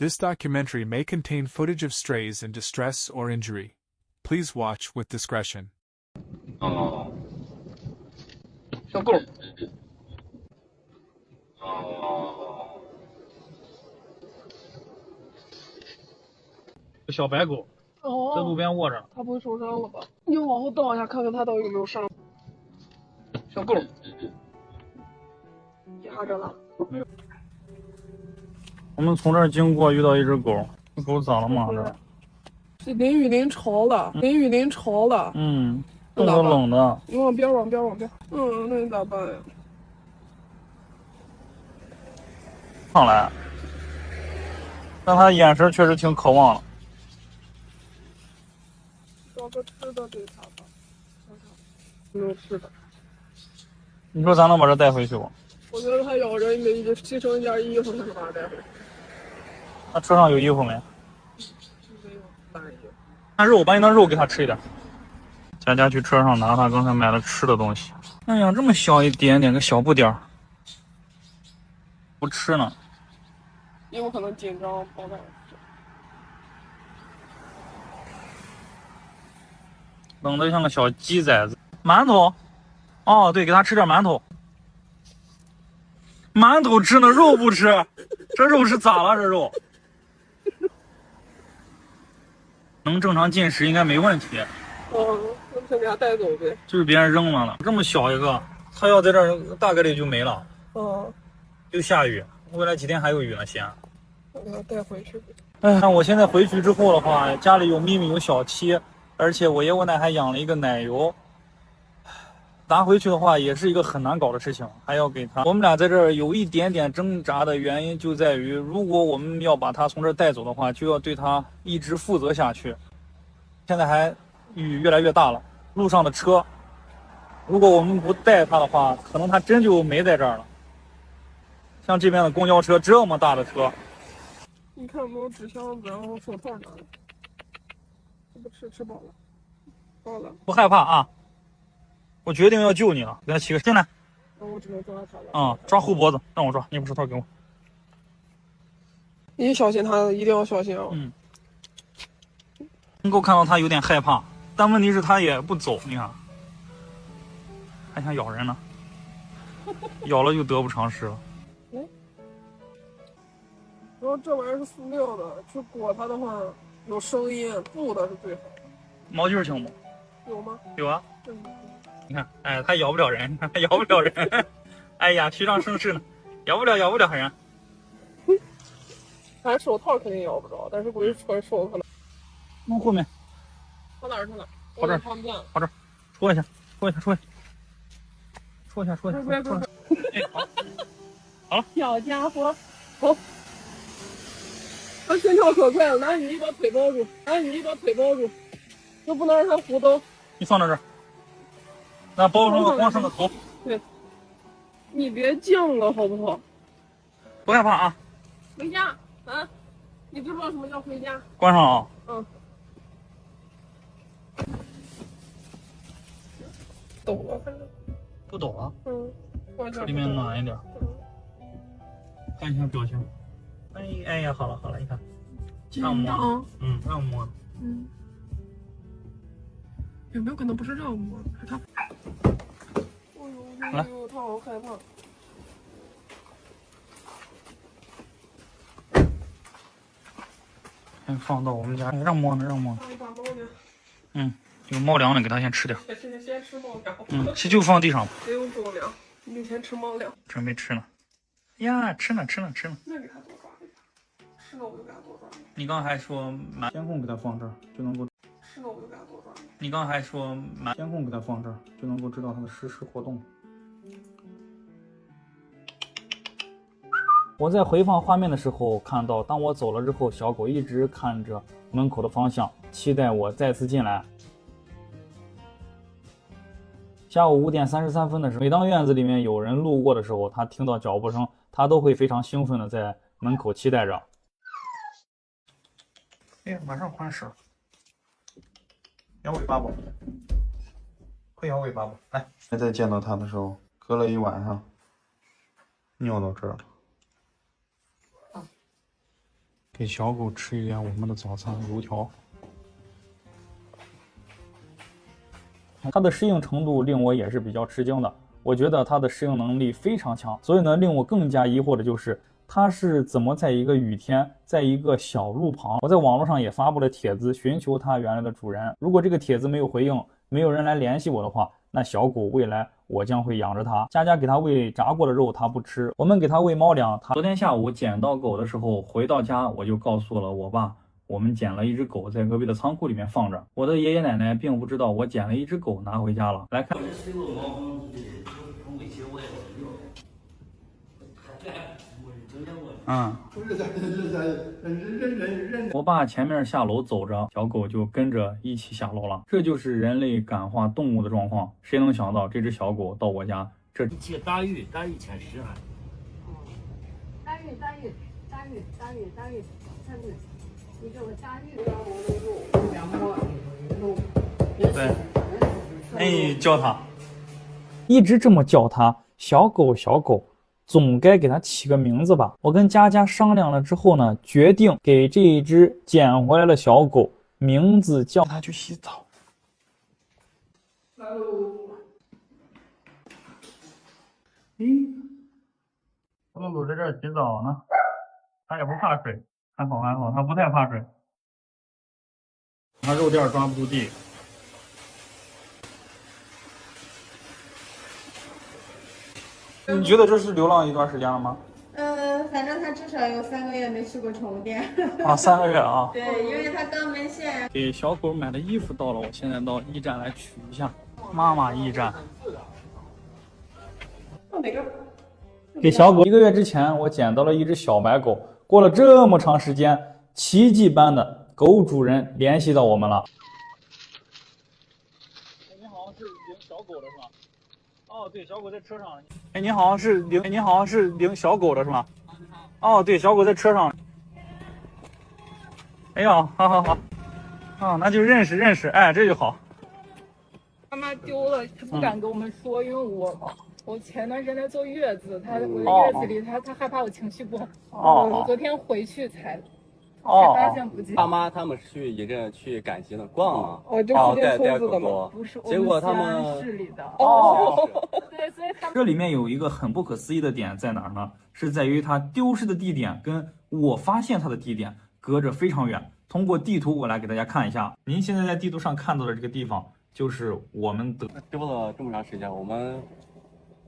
This documentary may contain footage of strays in distress or injury. Please watch with discretion. 哦，小狗。哦，小白狗在路哦，边卧着，它不会受伤了吧？你往后倒一下，看看它到底有没有伤。小狗。压着了。我们从这儿经过，遇到一只狗，这狗咋了嘛？是淋雨淋潮了，淋雨淋潮了。嗯，冻得冷的。你往边，往边，往边。那你咋办呀？上来，但他眼神确实挺渴望的。找个吃的给它吧，看看有没有吃的。你说咱能把这带回去不？我觉得它咬人，你得牺牲一件衣服才能把它带回去。那车上有衣服没？没有，大衣。那肉，把你那肉给它吃一点。佳佳去车上拿他刚才买的吃的东西。哎呀，这么小一点点个小不点儿，不吃呢。因为可能紧张，抱它。冷得像个小鸡崽子。馒头，哦，对，给他吃点馒头。馒头吃呢，肉不吃，这肉是咋了？这肉能正常进食应该没问题。那先给它带走呗。就是别人扔了，这么小一个，它要在这儿大概率就没了。又下雨，未来几天还有雨呢，西安。我给它带回去呗。哎，那我现在回去之后的话，家里有咪咪，有小七，而且我爷我奶还养了一个奶油。拿回去的话也是一个很难搞的事情，还要给他。我们俩在这儿有一点点挣扎的原因就在于，如果我们要把他从这儿带走的话，就要对他一直负责下去。现在还雨越来越大了，路上的车，如果我们不带他的话，可能他真就没在这儿了。像这边的公交车这么大的车，你看有没有纸箱子，然后手套拿了。不吃饱了，饱了。不害怕啊！我决定要救你了，给他起个进来。那我只能抓它了。抓后脖子，让我抓，你把手套给我。你小心它，一定要小心啊。能够看到他有点害怕，但问题是他也不走，你看，还想咬人呢，咬了就得不偿失了。然后这玩意儿是塑料的，去裹它的话有声音，布的是最好。毛巾行不？有吗？有啊。你看，哎，它咬不了人，它咬不了人。哎呀，虚张声势呢，咬不了人。反正手套肯定咬不着，但是估计穿手可能。弄后面。跑哪儿去了？跑这儿，看不见。跑这儿，戳一下。哎，好了。小家伙，好。他心跳可快了，拿你一把腿包住，就不能让他胡蹬。你放到这儿，那包上个光上个头。对，你别犟了好不好？不害怕啊。回家啊！你知不知道什么叫回家？关上啊。抖了，反正不抖了。这里面暖一点。看一下表情。哎呀，好了，你看，让摸，让摸。有没有可能不是让摸，是他？哎呦，他好害怕。先放到我们家，让摸呢。放一把猫粮。有猫粮的给他先吃点。先吃猫粮。就放地上吧。别用狗粮，你先吃猫粮。准备吃呢。呀，吃呢。那给他多抓一点。是的，我就给他多抓。你刚还说监控给他放这儿就能够。是的，我就给他多抓。你刚还说监控给他放这儿就能够知道他的实时活动。我在回放画面的时候看到，当我走了之后，小狗一直看着门口的方向，期待我再次进来。下午5点33分的时候，每当院子里面有人路过的时候，它听到脚步声，它都会非常兴奋的在门口期待着。哎，马上换屎，摇尾巴不？会摇尾巴不？来，再见到它的时候，隔了一晚上，尿到这儿了。给小狗吃一点我们的早餐油条。它的适应程度令我也是比较吃惊的，我觉得它的适应能力非常强。所以呢，令我更加疑惑的就是，它是怎么在一个雨天，在一个小路旁，我在网络上也发布了帖子寻求它原来的主人。如果这个帖子没有回应，没有人来联系我的话，那小狗未来我将会养着它。佳佳给它喂炸过的肉，它不吃。我们给它喂猫粮。昨天下午捡到狗的时候，回到家我就告诉了我爸，我们捡了一只狗在隔壁的仓库里面放着。我的爷爷奶奶并不知道我捡了一只狗拿回家了。来看。我爸前面下楼走着，小狗就跟着一起下楼了。这就是人类感化动物的状况。谁能想到这只小狗到我家，这去打鱼前10还。打鱼，你给我打鱼。对，哎，叫它，一直这么叫它，小狗小狗。总该给它起个名字吧。我跟佳佳商量了之后呢，决定给这一只捡回来的小狗名字叫它去洗澡。露露在这儿洗澡呢，它也不怕水，还好，它不太怕水。它肉垫抓不住地。你觉得这是流浪一段时间了吗？反正它至少有3个月没去过宠物店。啊，3个月啊。对，因为它刚门线。给小狗买的衣服到了，我现在到驿站来取一下。妈妈驿站。给小狗1个月之前，我捡到了一只小白狗。过了这么长时间，奇迹般的狗主人联系到我们了。你好像是领小狗的是吧？哦，对，小狗在车上。哎，你好像是领小狗的是吗？哦，对，小狗在车上。哎呀，好，啊，那就认识，哎，这就好。妈妈丢了，她不敢跟我们说，因为我前段时间在坐月子，我的月子里她害怕我情绪不好，我昨天回去才发现不见。爸妈他们是去一阵去赶集的逛嘛，就带狗狗，不是，结果他们市里的对，所以这里面有一个很不可思议的点在哪儿呢？是在于它丢失的地点跟我发现它的地点隔着非常远。通过地图我来给大家看一下，您现在在地图上看到的这个地方就是我们的丢了这么长时间，我们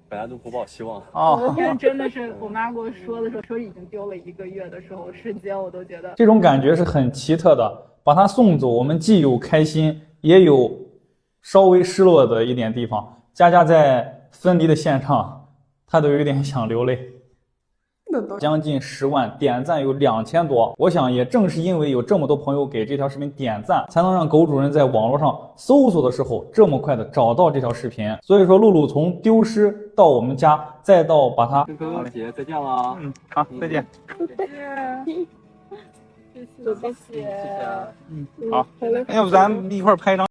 本来都不抱希望。昨天真的是我妈跟我说的时候，说已经丢了1个月的时候，瞬间我都觉得这种感觉是很奇特的。把它送走，我们既有开心，也有稍微失落的一点地方。佳佳在分离的现场，她都有点想流泪。将近10万点赞，有2000多。我想也正是因为有这么多朋友给这条视频点赞，才能让狗主人在网络上搜索的时候这么快的找到这条视频。所以说露露从丢失到我们家，再到把它跟哥哥姐再见了。好，再见。谢谢。好，要不咱一块儿拍一张。